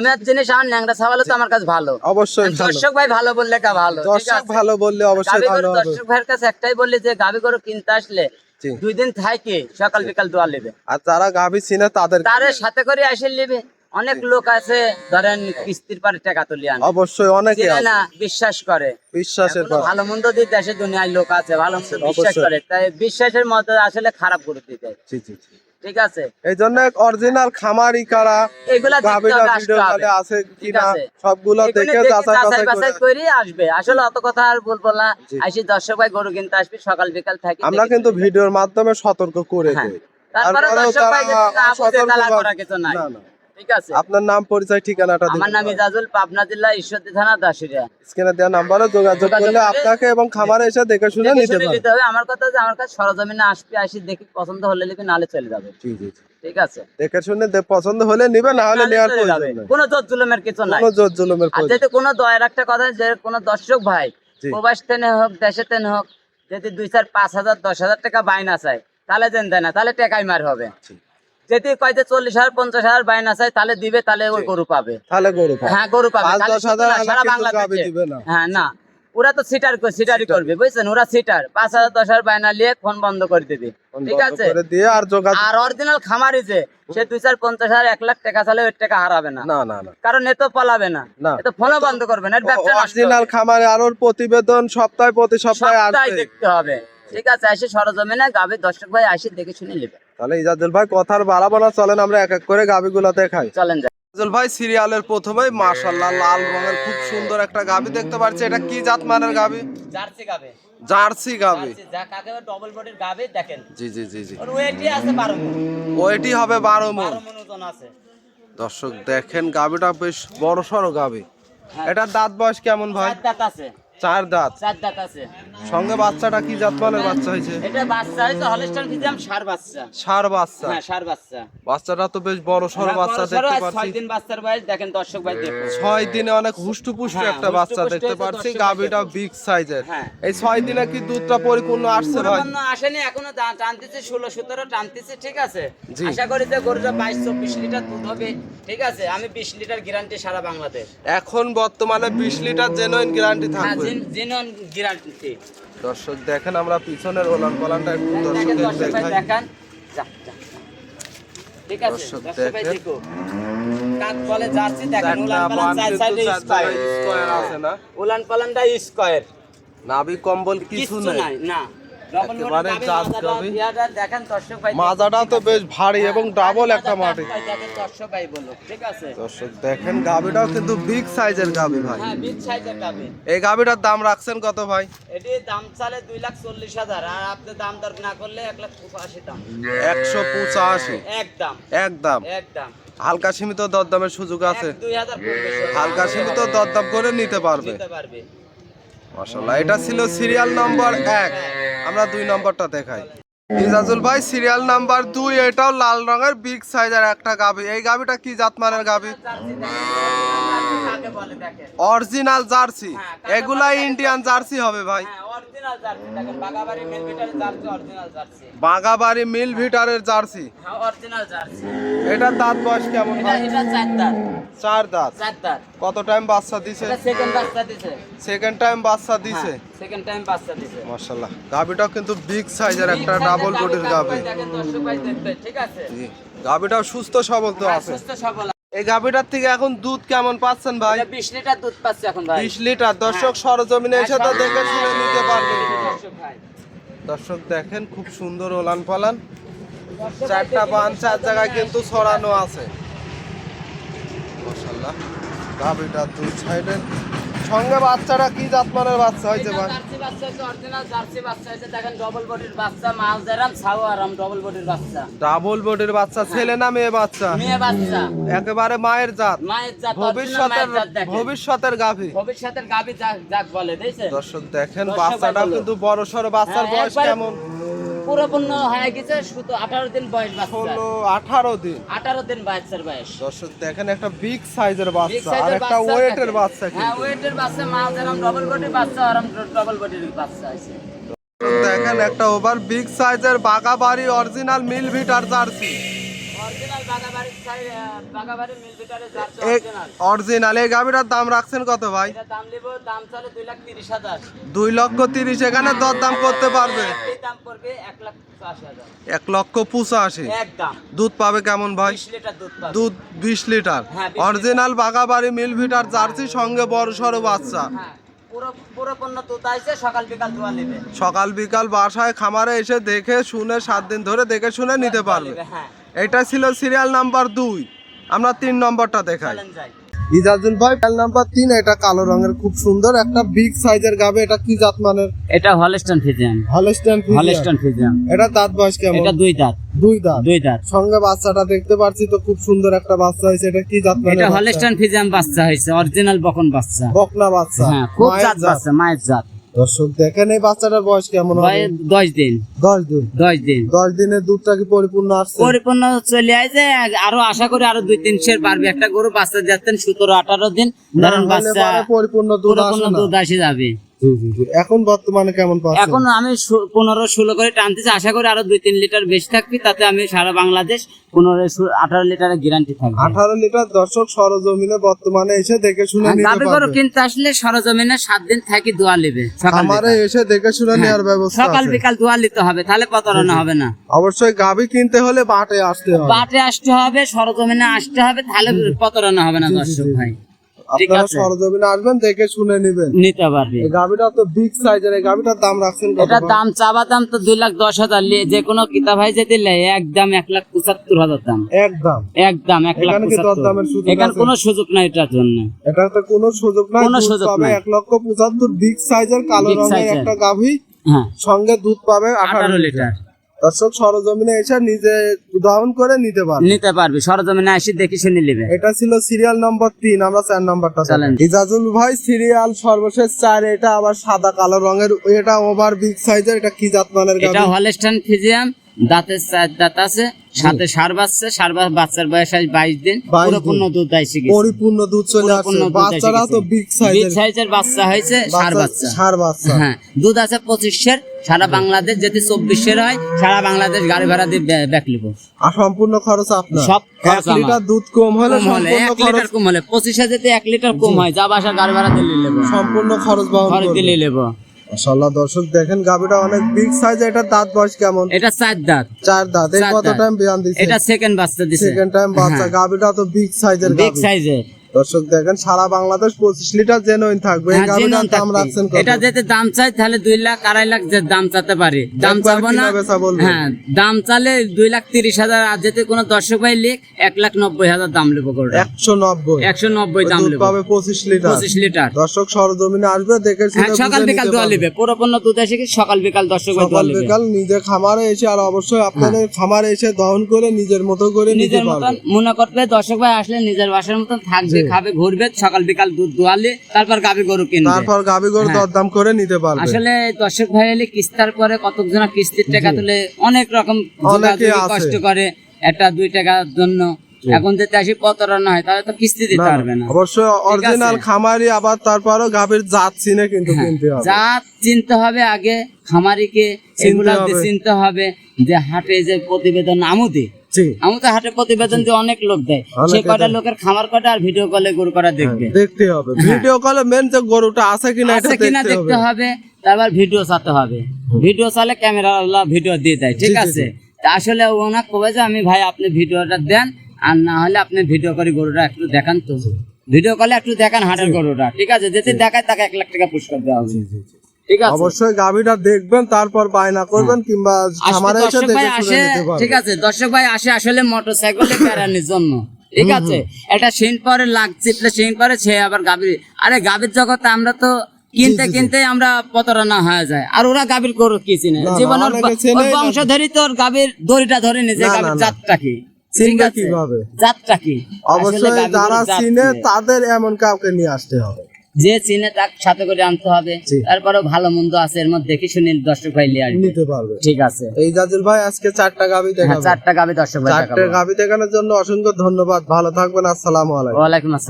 আমার জিনিস আমার ন্যাংরা ছাওয়ালে তো আমার কাছে ভালো, অবশ্যই দর্শক ভাই ভালো বললে কা ভালো, দর্শক ভালো বললে অবশ্যই ভালো হবে। দর্শক ভাইয়ের কাছে একটাই বললি যে গাভী গরু কিনতে আসলে 2 দিন থাকে সকাল বিকাল দোয়া নেবে, আর যারা গাভী চিনে তাদের সাথে করে আসে নেবে। অনেক লোক আছে ধরেন কিস্তির পরে টাকা তুলে আনে, অবশ্যই অনেকে চিনে না, বিশ্বাস করে, বিশ্বাসের ভালো মন্দ দিতে দেশে দুনিয়ায় লোক আছে ভালো মন্দ বিশ্বাস করে, তাই বিশ্বাসের মধ্যে আসলে খারাপ করে দিতে। ঠিক আছে, এই জন্য অরিজিনাল খামারি কারা এগুলা গাভীরা ভিডিও কলে আছে কিনা সবগুলো দেখে যাচাই বাছাই করে আসবে। আসলে অত কথা আর বলবো না, আসি দর্শক ভাই গরু কিনতে আসবে সকাল বিকাল থাকি, আমরা কিন্তু ভিডিওর মাধ্যমে সতর্ক করে দেই। তারপরে দর্শক ভাই করা কিছু নাই। ঠিক আছে, আপনার নাম পরিচয় ঠিকানাটা দিন। আমার নাম ইজাজুল, পাবনা জেলা ঈশ্বরদী থানা দাসুরিয়া। স্ক্রিনে দেওয়া নম্বরে যোগাযোগ করলে আপনাকে এবং খামারে এসে দেখে শুনে নিতে হবে। আমার কথা যে আমার কাছে সরজমিনে আসবে, আসি দেখি পছন্দ হলে নিবে, নালে চলে যাবে। ঠিক আছে, দেখে শুনে পছন্দ হলে নিবে, না হলে নেওয়ার প্রয়োজন নেই। কোনো জোর জুলুমের কিছু নাই, কোনো জোর জুলুমের প্রয়োজন নেই। কোনো দয়ের একটা কথা যে কোনো দর্শক ভাই প্রবাস তেনে হোক দেশে তেনে হোক, যদি 2, 4, 5 হাজার 10 হাজার টাকা বাইনা চায় তাহলে দেন, দেয় না তাহলে টাকাই মার হবে। যদি কয়তে 40,000 50,000 বাইনা চায় তাহলে দিবে, তাহলে ওই গরু পাবে, হ্যাঁ গরু পাবে। 5-10,000 সারা বাংলাদেশে দিবে না, হ্যাঁ না, ওরা তো সিটারই করবে, বুঝছেন, ওরা সিটার 5,000 10,000 বাইনা নিয়ে ফোন বন্ধ করে দিবে। ঠিক আছে, আর অরিজিনাল খামারি যে সে 2, 4, 50,000 1 লাখ টাকা চালে ওই টাকা হারাবে না, কারণ এ তো পালাবে না, এ তো ফোনও বন্ধ করবে না, ব্যবসা অরিজিনাল খামারে। আর ওর প্রতিবেদন সপ্তাহে প্রতি সপ্তাহে আসবে, দেখতে হবে। ঠিক আছে, এসে সরজমিনে গাভী দর্শক ভাই আসি দেখে শুনে নেবে। তাহলে ইজাজুল ভাই কথার বাড়াবো না, চলেন আমরা এক এক করে গাভীগুলো দেখাই। চলেন যাই। ইজাজুল ভাই সিরিয়ালের প্রথমেই মাশাআল্লাহ লাল রঙের খুব সুন্দর একটা গাভী দেখতে পাচ্ছি। এটা কি জাত মানের গাভী? জার্সি গাভী। জার্সি গাভী, যা কাকে ডবল বডির গাভী দেখেন। জি জি জি জি, ওর ওয়েটই আছে 12 মণ। ওয়েটই হবে 12 মণ। 12 মণ ওজন আছে। দর্শক দেখেন গাভীটা বেশ বড় সরো গাভী। এটার দাঁত বয়স কেমন ভাই? 4 দাঁত আছে। 4 দাঁত। 4 দাঁত আছে। সঙ্গে বাচ্চাটা কি জাত মানের বাচ্চা হয়েছে? এটা বাচ্চা হইছে হলস্টাইন ফ্রিজিয়ান ষাঁড় বাচ্চা। ষাঁড় বাচ্চা, হ্যাঁ ষাঁড় বাচ্চা। বাচ্চাটা তো বেশ বড় সরো বাচ্চা দেখতে পাচ্ছি। 6 দিন বাচ্চার বয়স দেখেন দর্শক ভাই দেখুন। 6 দিনে অনেক হুষ্টপুষ্ট একটা বাচ্চা দেখতে পাচ্ছি। গাভীটা বিগ সাইজের। এই 6 দিনে কি দুধটা পরিপূর্ণ আসছে ভাই? পরিপূর্ণ আসেনি, এখনো টানতেছে 16-17 টানতেছে। ঠিক আছে, আশা করি যে গরুটা 22-24 লিটার দুধ হবে। ঠিক আছে, আমি 20 লিটার গ্যারান্টি সারা বাংলাদেশ। এখন বর্তমানে 20 লিটার জেনুইন গ্যারান্টি থাকবে। হ্যাঁ জেনুইন গ্যারান্টি। দর্শক দেখেন আমরা পিছনের ওলান পালানটা একটু দর্শকদের দেখাই। ঠিক আছে দর্শক ভাই দেখো, কাক বলে জার্সি দেখেন, উলান পালান চার সাইডে স্কয়ার আছে না, উলান পালানটা স্কয়ার, নাভি কম্বল কিছু নাই না। মাজাটা তো বেশ ভারী এবং ডাবল একটা মাটি। দর্শক দেখেন গাভীটাও কিন্তু বিগ সাইজের গাভী ভাই। হ্যাঁ বিগ সাইজের গাভী। এই গাভীটার দাম রাখছেন কত ভাই? এটি দাম চালে 2,40,000, আর আপনি দাম দর না করলে 1,85,000 দাম। 185 একদম। হালকা সীমিত দরদামের সুযোগ আছে, 2,000 হালকা সীমিত দরদাম করে নিতে পারবে। মাশাআল্লাহ, এটা ছিল সিরিয়াল নাম্বার 1। আমরা 2 নম্বরটা দেখাই। ইজাজুল ভাই সিরিয়াল নাম্বার 2, এটাও লাল রঙের বিগ সাইজের একটা গাভী। এই গাভীটা কি জাত মানের গাভী? Original jersey. এগুলা ইন্ডিয়ান জার্সি হবে ভাই। বাগাবাড়ি মিল ভিটারের জার্সি। এটার দাঁত বয়স কেমন ভাই? 4 দাঁত। কত টাইম বাচ্চা দিছে? সেকেন্ড টাইম বাচ্চা দিছে। মাশাআল্লাহ, গাভীটাও কিন্তু বিগ সাইজের একটা ডাবল বডির গাভী। ঠিক আছে, গাভীটাও সুস্থ সবল তো আছে। এই গাভীটার থেকে এখন দুধ কেমন পাচ্ছেন ভাই? 20 লিটার দুধ পাচ্ছে এখন ভাই। 20 লিটার। দর্শক সরজমিনে এসে তো দেখে শুনে নিতে পারবে। দর্শক দেখেন খুব সুন্দর ওলান পালান, 4টা বান 4 জায়গায় কিন্তু ছড়ানো আছে। মাশাআল্লাহ, গাভীটা দুই সাইডে। সঙ্গে বাচ্চাটা কি জাতমানের বাচ্চা হয়েছে ভাই? জার্সি বাচ্চা হচ্ছে, অরিজিনাল জার্সি বাচ্চা হয়েছে দেখেন, ডাবল বডির বাচ্চা, মালজারাম ছাওয়ারাম ডাবল বডির বাচ্চা। ডাবল বডির বাচ্চা, ছেলে না মেয়ে বাচ্চা? মেয়ে বাচ্চা, একেবারে মায়ের জাত। মায়ের জাত, ভবিষ্যতের গাভী। ভবিষ্যতের গাভী যাক বলে, দেখছেন দর্শক দেখেন বাচ্চাটাও কিন্তু বড় সরো। বাচ্চার বয়স কেমন? পুরোপূর্ণ হয়ে গেছে, শুধু 18 দিন বয়স বাচ্চা। 18 দিন বাচ্চার বয়স। দর্শক দেখেন একটা বিগ সাইজের বাচ্চা আর একটা ওয়েটের বাচ্চা। হ্যাঁ ওয়েটের বাচ্চা, মালজারাম ডাবল বডির বাচ্চা, আরাম ডাবল বডির বাচ্চা আছে। দেখেন একটা ওভার বিগ সাইজের বাগাবাড়ি অরিজিনাল মিল ভিটার জার্সি। অরিজিনাল বাগাবাড়ি মিল ভিটারে জার্সি অরিজিনাল। অরিজিনাল এই গাবিটার দাম রাখছেন কত ভাই? এটা দাম নিব, দাম চলে 2,30,000। 2,30,000 এখানে দর দাম করতে পারবে? এই দাম পড়বে 1,85,000। 1,85,000 একদম। দুধ পাবে কেমন ভাই? 20 লিটার দুধ পাবে। দুধ 20 লিটার। হ্যাঁ, 20 অরিজিনাল বাগাবাড়ি মিল ভিটার জার্সি সঙ্গে বড় সড়ো বাচ্চা। হ্যাঁ, পুরো পণ্য দুধ আইছে, সকাল বিকাল দোয়া নেবে। সকাল বিকাল বাসায় খামারে এসে দেখে শুনে 7 দিন ধরে দেখে শুনে নিতে পারবে। হ্যাঁ, এটা ছিল সিরিয়াল নাম্বার 2। আমরা 3 নম্বরটা দেখাই। চলেন যাই। ইজাজুল ভাই সিরিয়াল নাম্বার 3, এটা কালো রঙের খুব সুন্দর একটা বিগ সাইজের গাবে। এটা কি জাত মানের? এটা হলস্টাইন ফ্রিজিয়ান। Holstein Friesian. এটা দাঁত বয়স কেমন? এটা 2 দাঁত। 2 দাঁত। 2 দাঁত। সঙ্গে বাচ্চাটা দেখতে পাচ্ছি তো খুব সুন্দর একটা বাচ্চা হয়েছে। এটা কি জাত মানের? এটা হলস্টাইন ফ্রিজিয়ান বাচ্চা হয়েছে, অরিজিনাল বকন বাচ্চা। বকনা বাচ্চা। হ্যাঁ, খুব মায়ের জাত বাচ্চা, মায়ের জাত। দর্শক দেখেন এই বাচ্চাটার বয়স কেমন হবে? 10 দিন। 10 দিন। 10 দিন। 10 দিনের দুধটা কি পরিপূর্ণ আসছে? পরিপূর্ণ চলে আসে, আরো আশা করি আরো 2-3 সের পারবে। একটা গরু বাচ্চা যাচ্ছেন 17-18 দিন, ধরেন বাচ্চা পরিপূর্ণ দুধ আসে যাবে। এখন বর্তমানে কেমন পাচ্ছেন? এখন আমি 15-16 করে টানতেছি, আশা করি আরো 2-3 লিটার বেশি থাকবে, তাতে আমি সারা বাংলাদেশ 15-18 লিটারের গ্যারান্টি থাকবে। 18 লিটার দর্শক সরজমিনে বর্তমানে এসে দেখে শুনে নিতে গাভী গরু কিনতে আসলে সরজমিনে 7 দিন থাকি দোয়া নেবে। আমারে এসে দেখে শুনে নেওয়ার ব্যবস্থা সকাল আছে। বিকাল দোয়া নিতে হবে, তাহলে প্রতারণা হবে না। অবশ্যই গাভী কিনতে হলে বাটে আসতে হবে। বাটে আসতে হবে, সরজমিনে আসতে হবে, তাহলে প্রতারণা হবে না দর্শক ভাই। ঠিক আপনারা আছে, সরজমিনে আসবেন, দেখে শুনে নেবেন। নিতে পারবে। এই গাভীটা তো বিগ সাইজের। এই গাভীটার দাম রাখছেন কত? এটা দাম চাবা দাম তো 2,10,000। যে কোনো কিতাব ভাই যেতে একদম 1,75,000 দাম। একদম। একদম এখানে কি দরদামের 1,75,000। সুযোগ এখানে আছে? কোনো সুযোগ নাই এটার জন্য। এটাতে কোনো সুযোগ নাই। কোনো দুধ সুযোগ পাবে নাই। 1,75,000 বিগ সাইজের কালো Big রঙের size-এর। একটা গাভী, হ্যাঁ, সঙ্গে দুধ পাবে 18 লিটার। দর্শক সরজমিনে এসে নিজে উদাহরণ করে নিতে পারবে। নিতে পারবে, সরজমিনে আসি দেখে শুনে নেবে। এটা ছিল সিরিয়াল নাম্বার 3। আমরা 4 নাম্বারটা চলেন। দেখাই। ইজাজুল ভাই সিরিয়াল সর্বশেষ 4। এটা আবার সাদা কালো রঙের। এটা ওভার বিগ সাইজের। এটা কি জাত মানের গাভী? এটা হলস্টাইন ফ্রিজিয়ান, দাঁতের 4 দাঁত আছে, সাথে সার বাচ্চা। বাচ্চার বয়স 22 দিন। 22 পরিপূর্ণ দুধ আইছে গেছে। পরিপূর্ণ দুধ চলে আসছে। পরিপূর্ণ দুধ বাচ্চারা এসে তো গেছে। বিগ বিগ সাইজের। সাইজের বাচ্চা হয়েছে, সার বাচ্চা। সার বাচ্চা। হ্যাঁ, দুধ আছে 25 সের। সারা বাংলাদেশ যদি 24 হয়, সারা বাংলাদেশ গাড়ি ভাড়া দিয়ে ব্যাক লিব। আর সম্পূর্ণ খরচ আপনার? সব খরচ 1 লিটার দুধ কম হলে সম্পূর্ণ 1 খরচ। লিটার কম হলে 25 যদি 1 লিটার কম হয়, যা বাসা গাড়ি ভাড়া দিলে নেব, সম্পূর্ণ খরচ বহন খরচ করবে। দিলে নেব। মাশাআল্লাহ দর্শক দেখেন গাভীটা অনেক বিগ সাইজ। এটা দাঁত বয়স কেমন? এটা 4 দাঁত। 4 দাঁত। এই 4 কত দাঁত। টাইম বিয়ান দিছে? এটা সেকেন্ড বাচ্চা দিছে। সেকেন্ড টাইম বাচ্চা। গাভীটা তো বিগ সাইজের বিগ গাভী। সাইজের। দর্শক দেখেন সারা বাংলাদেশ 25 লিটার জেনুইন থাকবে। এই গাভীটার দাম রাখছেন কত? এটা যেতে দাম চাই তাহলে 2 লাখ 2.5 লাখ যে দাম চাতে পারি, দাম একবার চাবো না। কিনা বেচা বলবেন? হ্যাঁ, দাম চালে 2,30,000। আর যেতে কোনো দর্শক ভাই লিখ 1,90,000 দাম নেবো করে। 190। 190 দাম দুধ নেবো। পাবে 25 লিটার। 25 লিটার। দর্শক সরজমিনে আসবে, দেখে শুনে হ্যাঁ, সকাল বুঝে বিকাল নিতে দোয়া পারবে। নেবে। পুরোপূর্ণ দুধ এসে কি সকাল বিকাল দর্শক ভাই দোয়া সকাল নেবে। বিকাল নিজে খামারে এসে, আর অবশ্যই আপনাদের খামারে এসে দহন করে নিজের মতো করে নিতে নিজের মতন পারবে। মনে করবে দর্শক ভাই আসলে নিজের বাসার মতন থাকবে, খাবে, ঘুরবে, সকাল বিকাল দুধ দোয়ালে, তারপর গাভী গরু কিনবে। তারপর গাভী গরু হ্যাঁ। দরদাম করে নিতে পারবে। আসলে দর্শক ভাই এলে কিস্তার পরে কতজন কিস্তির টাকা তুলে অনেক রকম অনেকে যোগাযোগী আছে। কষ্ট করে একটা 2 টাকার জন্য। এখন যদি আসি প্রতারণা হয়, তাহলে তো কিস্তি দিতে পারবে না। অবশ্যই অরিজিনাল খামারি, আবার তারপরও গাভীর জাত চিনে কিন্তু কিনতে হবে। জাত চিনতে হবে আগে, খামারিকে এগুলা হবে। চিনতে হবে। যে হাটে যে প্রতিবেদন আমুদে জি। তো হাটে প্রতিবেদন দিয়ে অনেক লোক দেয়, অনেকে সে কয়টা দেয়। লোকের খামার কয়টা আর ভিডিও কলে গরু করা দেখবে। দেখতে হবে ভিডিও কলে মেন যে গরুটা আছে কিনা এটা আছে কিনা দেখতে দেখতে হবে। হবে, তারপর ভিডিও চাতে হবে। ভিডিও চালে ক্যামেরা ভিডিও দিয়ে দেয়, ঠিক জি, জি, আছে। জি। তা আসলে ওনাকে কবে যে আমি ভাই আপনি ভিডিওটা দেন, আর না হলে আপনি ভিডিও করে গরুটা একটু দেখান তো, ভিডিও কলে একটু দেখান হাটের গরুটা, ঠিক আছে। যদি দেখায় তাকে 1 লাখ টাকা পুরস্কার দেওয়া হবে, ঠিক আছে। অবশ্যই গাভীটা দেখবেন, তারপর বায়না করবেন, কিংবা খামারে এসে দর্শক ভাই দেখে আসে, শুনে নিতে পারবেন। ঠিক আছে। দর্শক ভাই আসে আসলে মোটরসাইকেলে বেড়ানোর জন্য, ঠিক আছে। একটা সিন পরে লাগছে, সিন পরে সে আবার গাভীর, আরে গাভীর জগতে আমরা তো কিনতে কিনতে আমরা প্রতারণা হয়ে যায়। আর ওরা গাভীর গরু কি চিনে, না, জীবনের অনেকে চেনেই না। বংশধরী তোর গাভীর দড়িটা ধরে নিজে, না, গাভীর না, না। জাতটা কি, ঠিক চিনবে আছে, কিভাবে? জাতটা কি। আসলে অবশ্যই গাভীর যারা গরুর জাত চিনে চিনে। তাদের এমন কাউকে নিয়ে আসতে হবে। যে চিনে তাকে সাথে করে আনতে হবে। জি। তারপরে ভালো মন্দ আছে এর মধ্যে দেখে শুনে দর্শক ভাই নিয়ে আসবে, নিতে পারবে। ঠিক আছে। এই জাজিল ভাই আজকে 4টা গাভী হ্যাঁ, দেখাবো। 4টা গাভী দর্শক ভাই 4টা দেখাবো। গাভী দেখানোর জন্য অসংখ্য ধন্যবাদ। ভালো থাকবেন। আসসালামু আলাইকুম। ওয়ালাইকুম আসসালাম।